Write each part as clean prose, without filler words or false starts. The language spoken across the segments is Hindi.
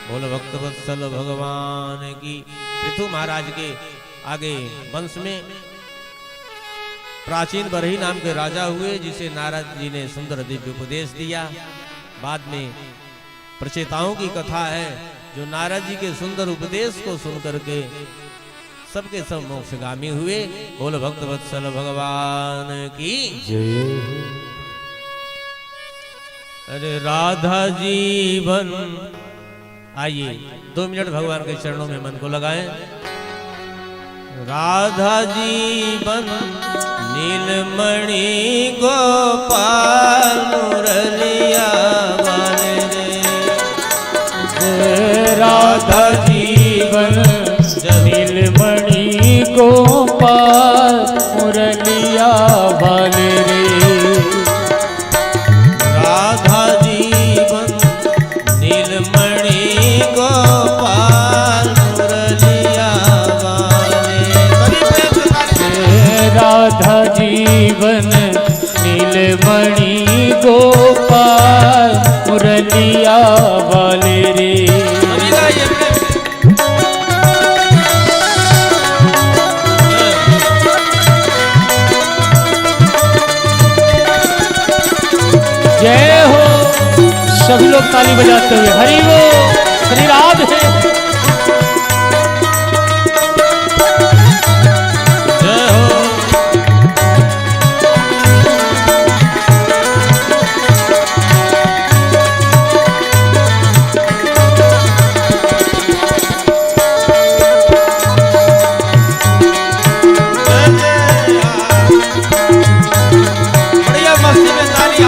बोल भक्त वत्सल भगवान की। पृथु महाराज के आगे वंश में प्राचीन बरही नाम के राजा हुए, जिसे नारद जी ने सुंदर दिव्य उपदेश दिया। बाद में प्रचेताओं की कथा है, जो नारद जी के सुंदर उपदेश को सुनकर के सबके सब मोक्षगामी हुए। बोल भक्त वत्सल भगवान की जय। अरे राधा जीवन। आइए 2 मिनट भगवान के चरणों में मन को लगाएं। राधा जीवन नीलमणि गोपाल मुरलिया वाले रे। राधा जीवन नीलमणि गोपाल मुरलिया वाले रे। राधा जीवन नीलमणि गोपाल मुरलिया वाले। राधा जीवन नीलमणि गोपाल मुरलिया वाले रे। जय हो। सभी लोग ताली बजाते हुए हरि वो श्री राधे। जय हो। बढ़िया मस्ती में ताली।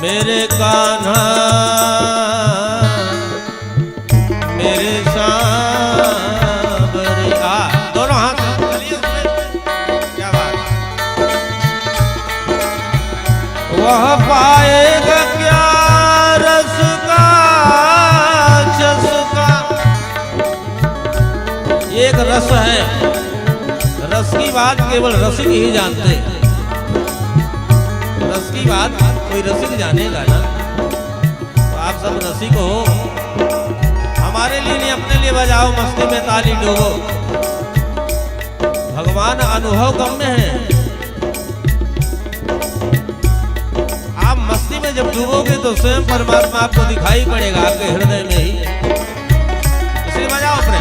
मेरे कान्हा मेरे सांवरे। दोनों हाथ चलिए उसमें। क्या बात। वह पाएगा क्या रस का चस्का। एक रस है, रस की बात केवल रसिक ही जानते। रस की बात कोई रसिक जानेगा ना। तो आप सब रसिक हो, हमारे लिए नहीं अपने लिए बजाओ, मस्ती में ताली डोबो। भगवान अनुभव गम्य है। आप मस्ती में जब डूबोगे तो स्वयं परमात्मा आपको दिखाई पड़ेगा आपके हृदय में ही। इसलिए बजाओ अपने।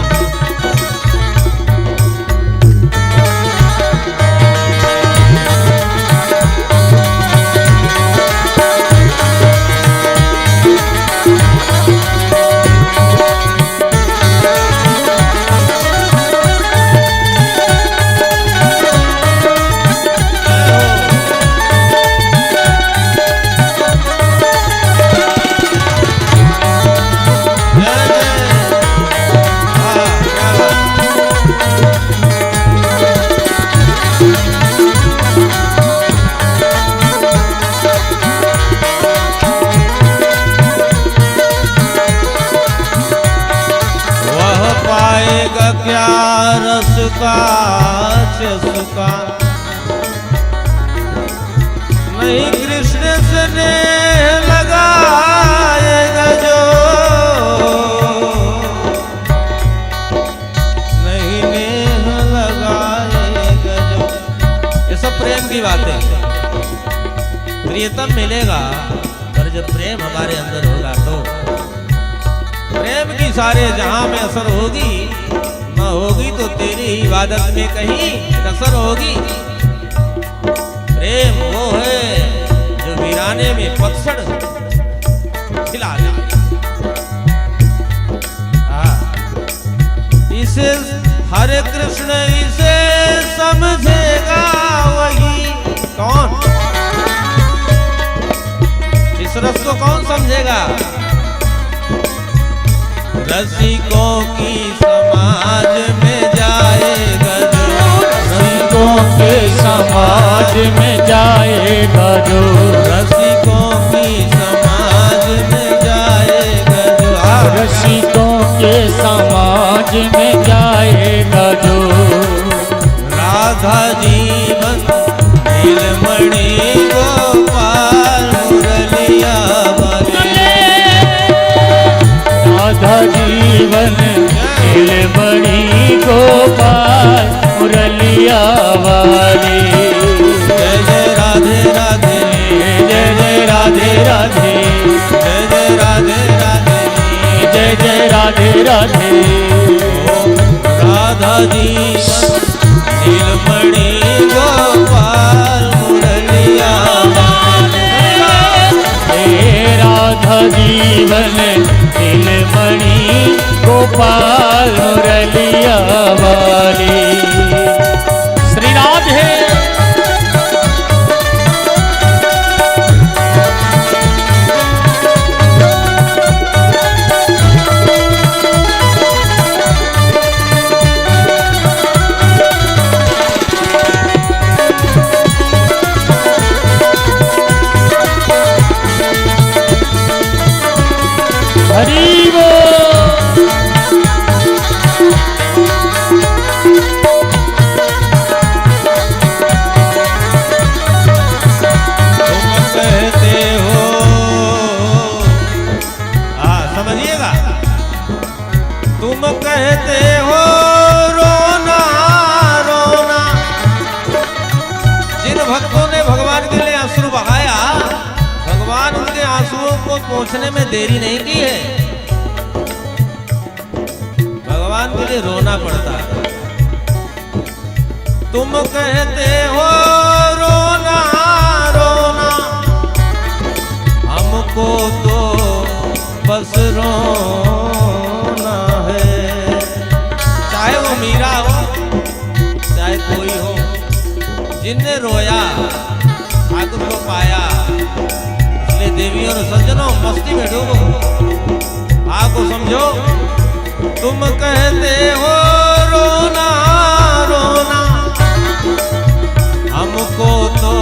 क्या रस का चस्का। नहीं कृष्ण से नेह लगाएगा जो, नहीं नेह लगाएगा जो। ये सब प्रेम की बातें। प्रियतम मिलेगा, पर जब प्रेम हमारे अंदर होगा तो प्रेम की सारे जहां में असर होगी। न होगी तो तेरी इबादत में कहीं कसर होगी। प्रेम वो है जो वीराने में पतझड़ खिला दे। इसे हरे कृष्ण इसे समझेगा वही। कौन इस रस को कौन समझेगा? रसिकों की समाज में जाएगा जो। रसिकों के समाज में जाएगा जो। रसिकों की समाज में जाएगा जो। रसिकों के समाज में जाएगा जो। जीवन नीलमणि गोपाल मुरलिया राधा जीवन नीलमणि गोपाल मुरलिया वाली। श्री राधे हरि वो तुम कहते हो, समझिएगा, तुम कहते हो रोना रोना। जिन भक्तों ने भगवान के लिए अश्रु बहाया, भगवान उनके आंसुओं को पोंछने में देरी नहीं की है। भगवान के लिए रोना पड़ता है। तुम कहते हो रोना रोना, हमको तो बस रोना है। चाहे वो मीरा हो, चाहे कोई हो, जिनने रोया ठाकुर को पाया। इसलिए देवी और सज्जनों, मस्ती में डूबो, आपको समझो। तुम कहते हो रोना रोना, हमको तो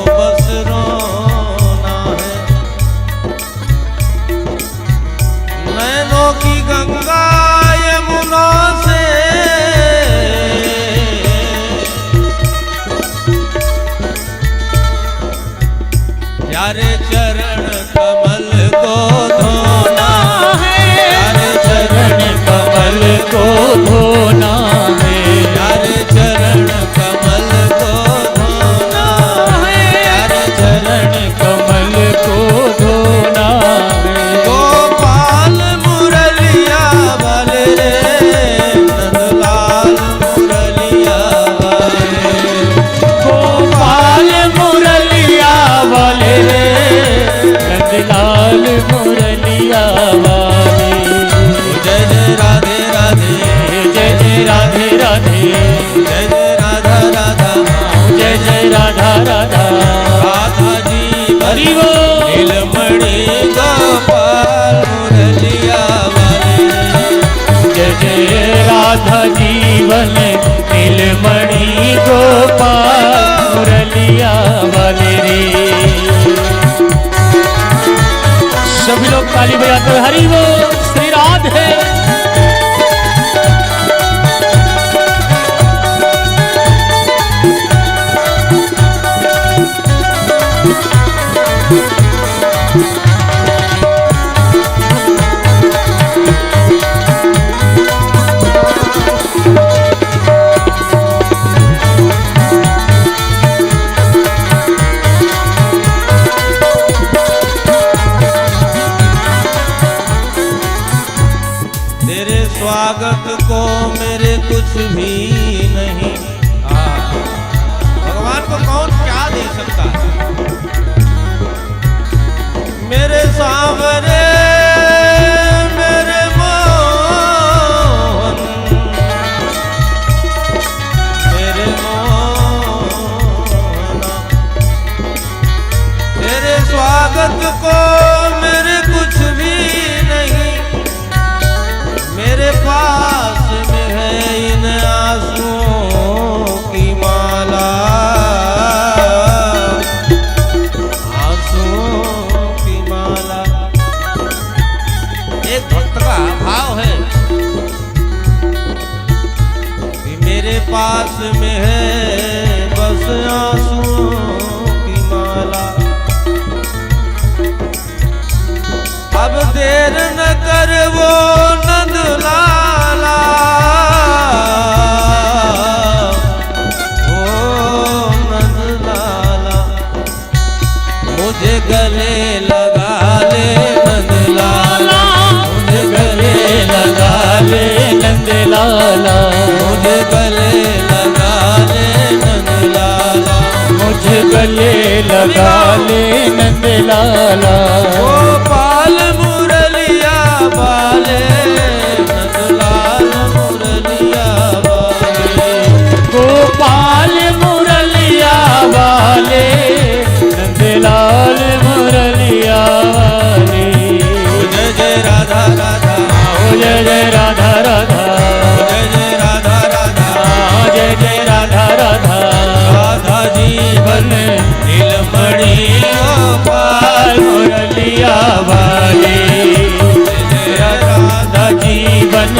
बस रोना है। नैनों की गंगा यमुना से प्यारे चरण कमल को धोना है। प्यारे चरण कमल को धोना है। प्यारे चरण कमल को धोना है। प्यारे चरण कमल को धोना है। गोपाल मुरलिया वाले रे, नंदलाल मुरलिया वाले। गोपाल मुरलिया वाले रे, नंदलाल मुरलिया वाले। जय जय राधे राधे, जय जय राधे राधे, जय जय राधा राधा, जय जय राधा राधा। राधा जी हरि वो नीलमणि गोपाल मुरलिया वाले। जय जय राधा जीवन नीलमणि गोपाल मुरलिया वाले रे। सभी लोग ताली बजाते हुए हरि वो श्री राधे। तेरे स्वागत को मेरे कुछ भी नहीं। भगवान को कौन क्या दे सकता है? मेरे सांवरे मेरे मोहन, मेरे मोहना, तेरे स्वागत को मेरे कुछ भी नहीं। मेरे पास में है इन आंसुओं की माला, आंसुओं की माला। एक भक्त का भाव है कि मेरे पास में है बस आंसुओं की माला। अब देर न कर वो नंद लाला, ओ नंद लाला, मुझे गले लगा ले नंद लाला, मुझे गले लगा ले नंद लाला, मुझे लगा ले नंद लाला। गोपाल मुरलिया वाले नंदलाल मुरलिया वाले। गोपाल मुरलिया वाले नंदलाल मुरलिया वाले। जय जय राधा राधा, जय जय राधा राधा, जय जय राधा राधा, जय जय राधा राधा। राधा जीवन नीलमणि गोपाल मुरलिया वाले। जय राधा जीवन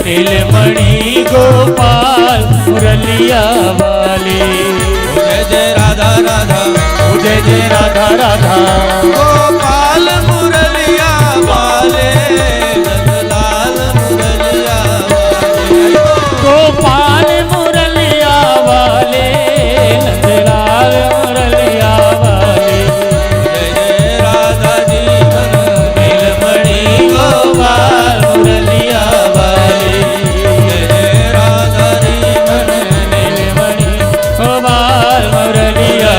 नीलमणि गोपाल मुरलिया वाले। जय जय राधा राधा, जय जय राधा राधा। गोपाल मुरलिया वाले नंदलाल मुरलिया वाले। गोपाल मुरलिया वाले नंदलाल मुरलिया वाले। जय जय राधा जीवन नीलमणि गोपाल मुरलिया वाले। जय जय राधा जीवन नीलमणि गोपाल मुरलिया।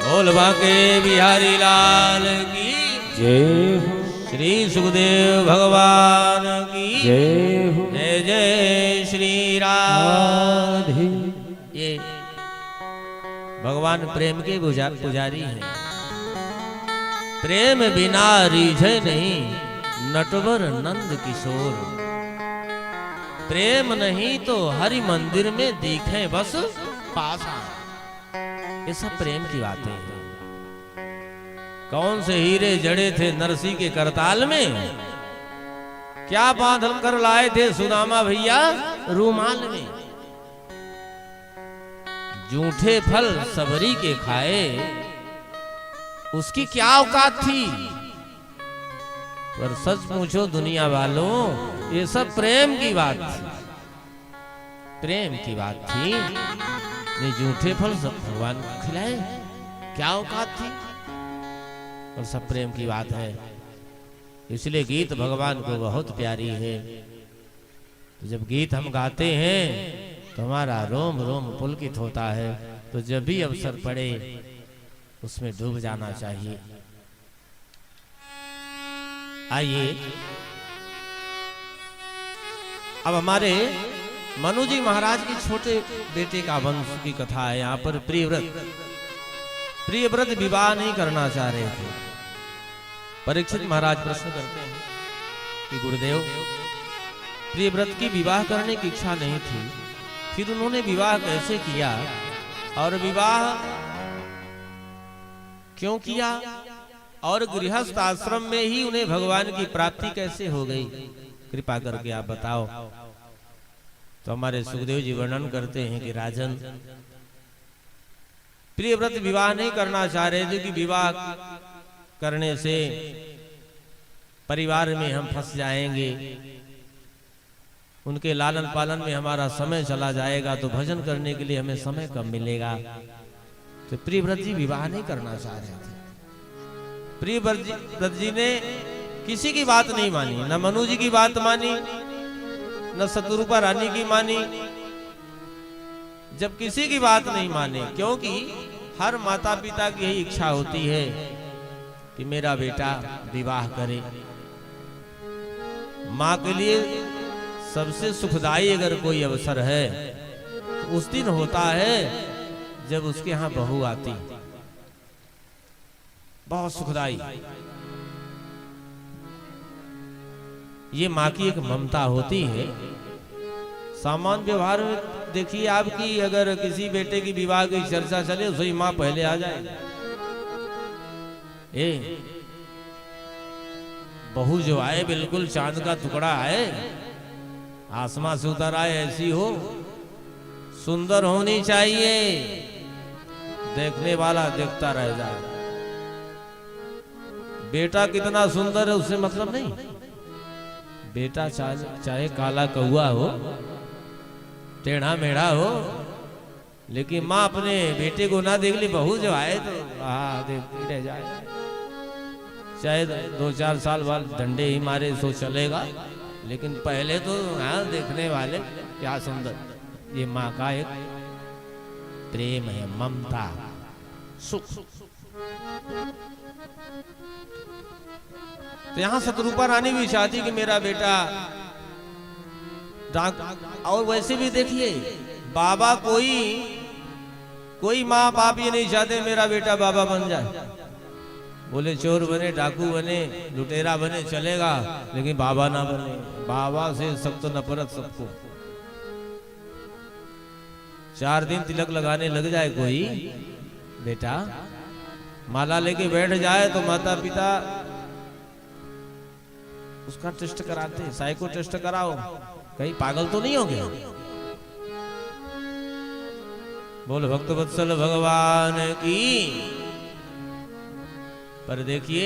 बोल बाके बिहारी लाल की जय हो, श्री सुखदेव भगवान की जय हो। जय जय श्री राम। राधे। ये भगवान प्रेम के पुजारी हैं। प्रेम बिना रीझे नहीं नटवर नंद किशोर। प्रेम नहीं तो हरि मंदिर में दिखे बस पासा। ये सब प्रेम की बातें हैं। कौन से हीरे जड़े थे नरसी के करताल में, क्या बांध कर लाए थे सुदामा भैया रूमाल में। जूठे फल सबरी के खाए उसकी क्या औकात थी। पर सच पूछो दुनिया वालों, ये सब प्रेम की बात थी, प्रेम की बात थी। ये जूठे फल सब भगवान को खिलाए, क्या औकात थी। और सब प्रेम की बात है। इसलिए गीत भगवान को बहुत प्यारी है। तो जब गीत हम गाते हैं तो हमारा रोम रोम पुलकित होता है। तो जब भी अवसर पड़े उसमें डूब जाना चाहिए। आइए अब हमारे मनु जी महाराज के छोटे बेटे का वंश की कथा है। यहाँ पर प्रियव्रत विवाह नहीं करना चाह रहे थे। परीक्षित महाराज प्रश्न करते हैं कि गुरुदेव, प्रियव्रत की विवाह करने की इच्छा नहीं थी, फिर उन्होंने विवाह कैसे किया और विवाह क्यों किया, और गृहस्थ आश्रम में ही उन्हें भगवान की प्राप्ति कैसे हो गई, कृपा करके आप बताओ। तो हमारे सुखदेव जी वर्णन करते हैं कि राजन, प्रियव्रत विवाह नहीं करना चाह रहे थे कि विवाह करने से परिवार में हम फंस जाएंगे, उनके लालन पालन में हमारा समय चला जाएगा, तो भजन करने के लिए हमें समय कम मिलेगा। तो प्रियव्रत जी विवाह नहीं करना चाह रहे थे। प्रियव्रत जी ने किसी की बात नहीं मानी, न मनु जी की बात मानी, न शत्रुपा रानी की मानी। जब किसी की बात नहीं माने, क्योंकि हर माता पिता की यही इच्छा होती है कि मेरा बेटा विवाह करे। माँ के लिए सबसे सुखदायी अगर कोई अवसर है तो उस दिन होता है जब उसके यहाँ बहू आती, बहुत सुखदायी। ये माँ की एक ममता होती है। सामान्य व्यवहार में देखिए आपकी, अगर किसी बेटे की विवाह की चर्चा चले उसकी माँ पहले आ जाए, बहू जो आए बिल्कुल चांद का टुकड़ा आए, आसमां से उतर आए, ऐसी हो, सुंदर होनी चाहिए, देखने वाला देखता रह जाए। बेटा कितना सुंदर है उससे मतलब नहीं, बेटा चाहे काला कौआ हो, टेढ़ा मेढ़ा हो, लेकिन माँ अपने बेटे को ना देख ली, बहू जो आए तो देखती रह जाए। चाहे 2-4 साल बाद डंडे ही मारे सो चलेगा, लेकिन पहले तो देखने वाले क्या सुंदर। ये माँ का एक प्रेम है, ममता, सुख। तो यहां शत्रुपा रानी भी चाहती कि मेरा बेटा और वैसे भी देखिए बाबा, कोई माँ बाप ये नहीं चाहते मेरा बेटा बाबा बन जाए। बोले चोर बने, डाकू बने, लुटेरा बने चलेगा, लेकिन बाबा ना बने। बाबा से सख्त नफरत सबको। 4 दिन तिलक लगाने लग जाए कोई बेटा, माला लेके बैठ जाए तो माता पिता उसका टेस्ट कराते, साइको टेस्ट कराओ, कहीं पागल तो नहीं हो गया। बोल भक्त वत्सल भगवान की। पर देखिए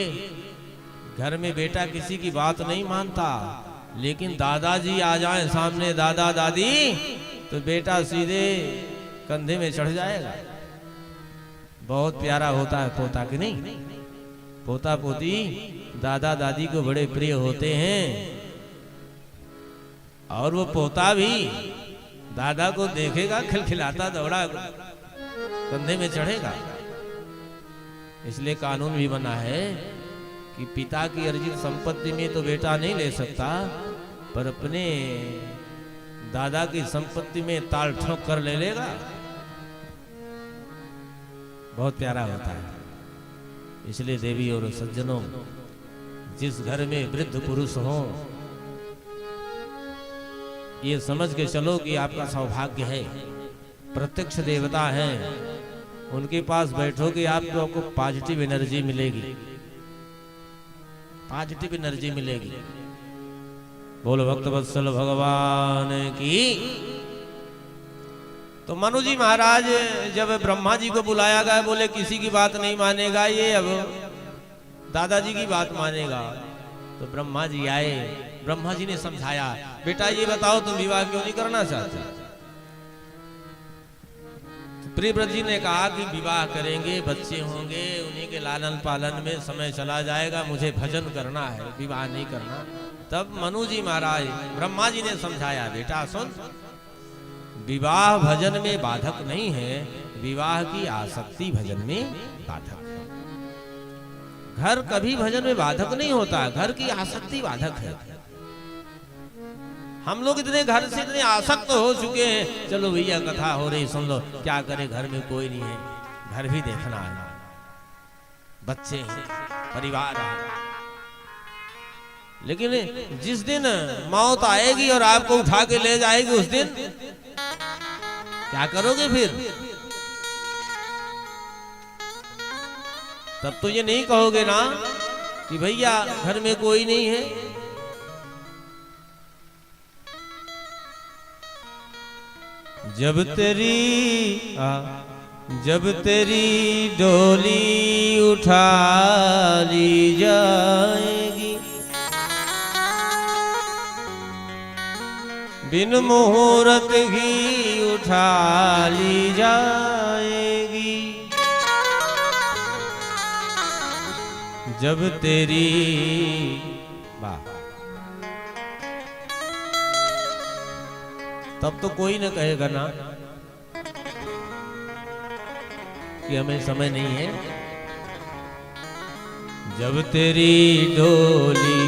घर में बेटा किसी की बात नहीं मानता, लेकिन दादाजी आ जाए सामने, दादा दादी, तो बेटा सीधे कंधे में चढ़ जाएगा। बहुत प्यारा होता है पोता कि नहीं? पोता पोती दादा दादी को बड़े प्रिय होते हैं, और वो पोता भी दादा को देखेगा, खिलखिलाता दौड़ा कंधे में चढ़ेगा। इसलिए कानून भी बना है कि पिता की अर्जित संपत्ति में तो बेटा नहीं ले सकता, पर अपने दादा की संपत्ति में ताल ठोक कर ले लेगा। बहुत प्यारा होता है। इसलिए देवी और सज्जनों, जिस घर में वृद्ध पुरुष हो, ये समझ के चलो कि आपका सौभाग्य है। प्रत्यक्ष देवता हैं, उनके पास बैठोगे आपको पॉजिटिव एनर्जी मिलेगी, पॉजिटिव एनर्जी मिलेगी। बोलो भक्त वत्सल भगवान की। तो मनु जी महाराज जब ब्रह्मा जी को बुलाया गया, बोले किसी की बात नहीं मानेगा ये, अब दादाजी की बात मानेगा। तो ब्रह्मा जी आए, ब्रह्मा जी ने समझाया, बेटा ये बताओ तुम विवाह क्यों नहीं करना चाहते? तो प्रियव्रत जी ने कहा कि विवाह करेंगे, बच्चे होंगे, उन्हीं के लालन पालन में समय चला जाएगा, मुझे भजन करना है, विवाह नहीं करना। तब मनु जी महाराज ब्रह्मा जी ने समझाया, बेटा सुन, विवाह भजन में बाधक नहीं है, विवाह की आसक्ति भजन में बाधक है। घर कभी भजन में बाधक नहीं होता, घर की आसक्ति बाधक है। हम लोग इतने घर से इतने आसक्त हो चुके हैं, चलो भैया कथा हो रही सुन लो, क्या करे, घर में कोई नहीं है, घर भी देखना है, बच्चे हैं, परिवार है। लेकिन जिस दिन मौत आएगी और आपको उठा के ले जाएगी, उस दिन क्या करोगे फिर? तब तो ये नहीं कहोगे ना कि भैया घर में कोई नहीं है। जब तेरी डोली उठा ली जाएगी, बिन मुहूर्त ही उठा ली जाएगी। जब तेरी तब तो कोई न कहेगा ना कि हमें समय नहीं है। जब तेरी डोली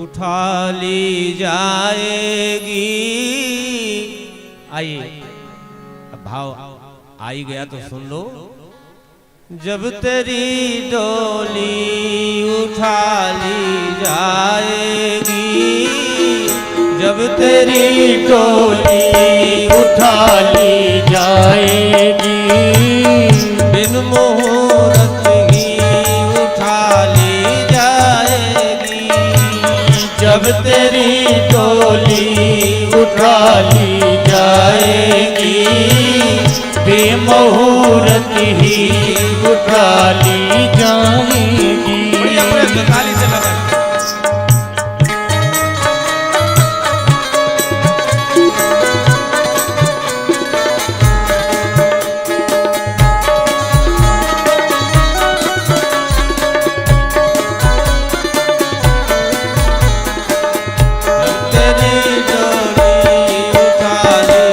उठा ली जाएगी, आइए अब भाव आ ही गया तो सुन लो। जब तेरी डोली उठा ली जाएगी, जब तेरी डोली उठा ली जाएगी, बिन मुहूर्त ही उठा ली जाएगी। जब तेरी डोली उठा ली जाएगी, बेमुहूर्त ही उठा ली जाएगी। ताली से लगा तेरी डोली उठा ली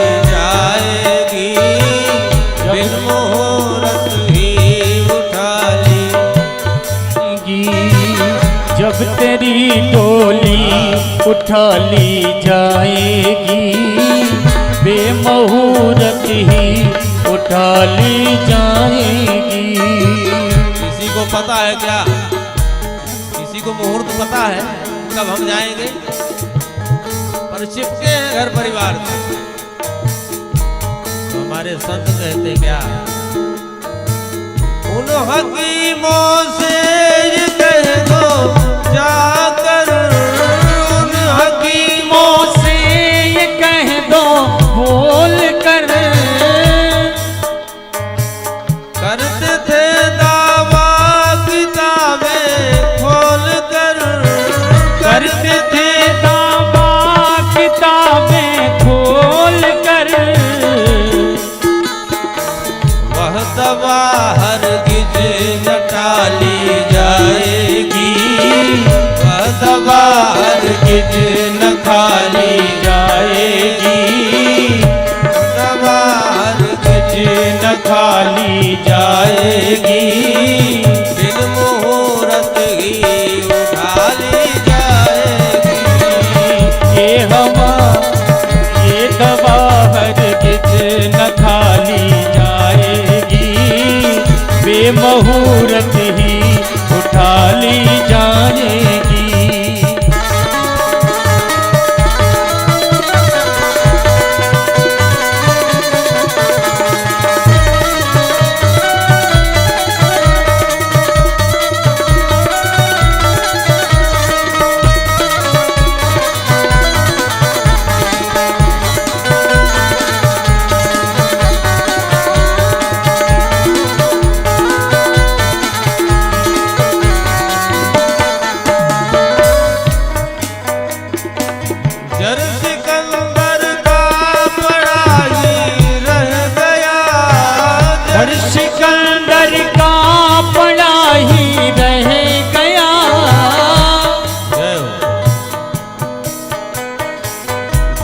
जाएगी, बेमुहूर्त ही उठा ली जाएगी। किसी को पता है क्या? किसी को मुहूर्त पता है कब हम जाएंगे? पर चिपके हैं घर परिवार से। तो हमारे संत कहते क्या? उन हकीमों से ये कह दो जाकर, उन हकीमों से ये कह दो बोल कर, करते थे दावा किताबें खोल कर, करते थे दावा किताबें खोल कर। वह दवा हरगिज न टाली जाएगी, वह दवा हरगिज न खाली जाएगी, दवा हरगिज न खाली जाएगी, बिन मुहूर्त ही उठा ली जाएगी। ये हवा ये दवा हरगिज न खाली जाएगी, बेमुहूर्त ही उठा ली जाएगी। जर सिकंदर का पड़ा ही रह गया, जर सिकंदर का पड़ा ही रह गया। जय हो।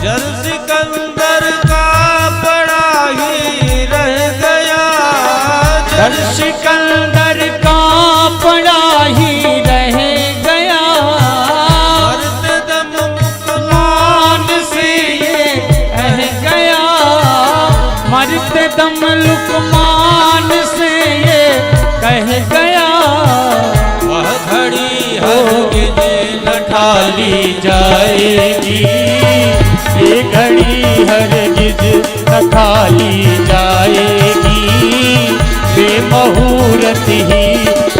जर सिकंदर का पड़ा ही रह गया, जर सिकंदर का पड़ा ही रह गया। मरते दम मान से ये कह गया, मरते दम लुकमान से ये कह गया। वह घड़ी हरगिज न ठाली जाएगी, ये घड़ी हरगिज न खाली जाएगी, बेमुहूर्त ही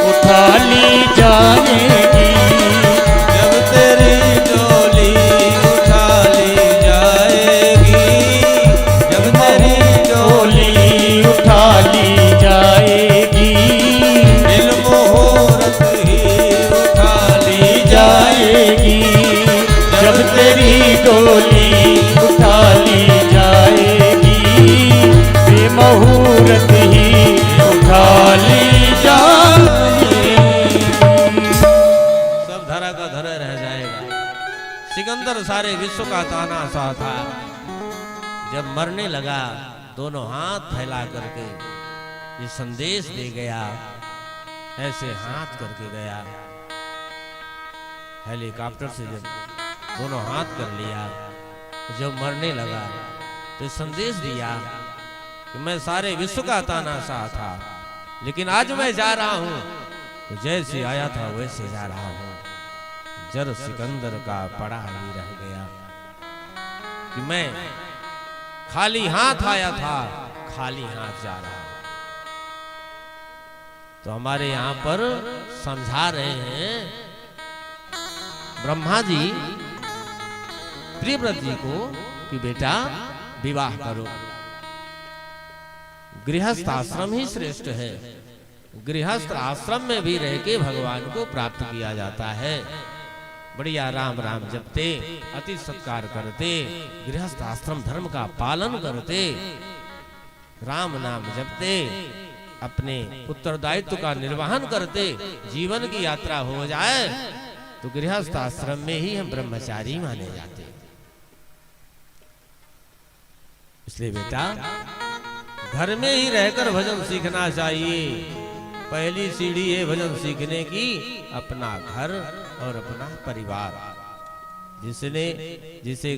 उठा ली जाएगी। जब तेरी डोली उठा ली जाएगी, जब तेरी डोली उठा ली जाएगी, बिन मुहूर्त ही उठा ली जाएगी। जब तेरी डोली उठा ली जाएगी, बेमुहूर्त ही उठा ली जाएगी। सब धरा का धरा रह जाएगा। सिकंदर सारे विश्व का तानाशाह था। जब मरने लगा दोनों हाथ फैला करके ये संदेश दे गया, ऐसे हाथ करके गया। हेलीकॉप्टर से जब दोनों हाथ कर लिया, जब मरने लगा तो संदेश दिया कि मैं सारे विश्व का तानाशाह था, लेकिन आज मैं जा रहा हूं तो जैसे आया था वैसे जा रहा हूं। जर सिकंदर का पड़ा ही रह गया कि मैं खाली हाथ आया था, खाली हाथ जा रहा हूं। तो हमारे यहां पर समझा रहे हैं ब्रह्मा जी प्रियव्रत जी को कि बेटा विवाह करो। गृहस्थ आश्रम ही श्रेष्ठ है। गृहस्थ आश्रम में भी रह के भगवान को प्राप्त किया जाता है। बढ़िया राम राम जपते, अति सत्कार करते, गृहस्थ आश्रम धर्म का पालन करते, राम नाम जपते, अपने उत्तरदायित्व का निर्वहन करते, जीवन की यात्रा हो जाए तो गृहस्थ आश्रम में ही हम ब्रह्मचारी माने जाते। इसलिए बेटा घर में ही रहकर भजन सीखना चाहिए। पहली सीढ़ी है भजन सीखने की अपना घर और अपना परिवार। जिसने जिसे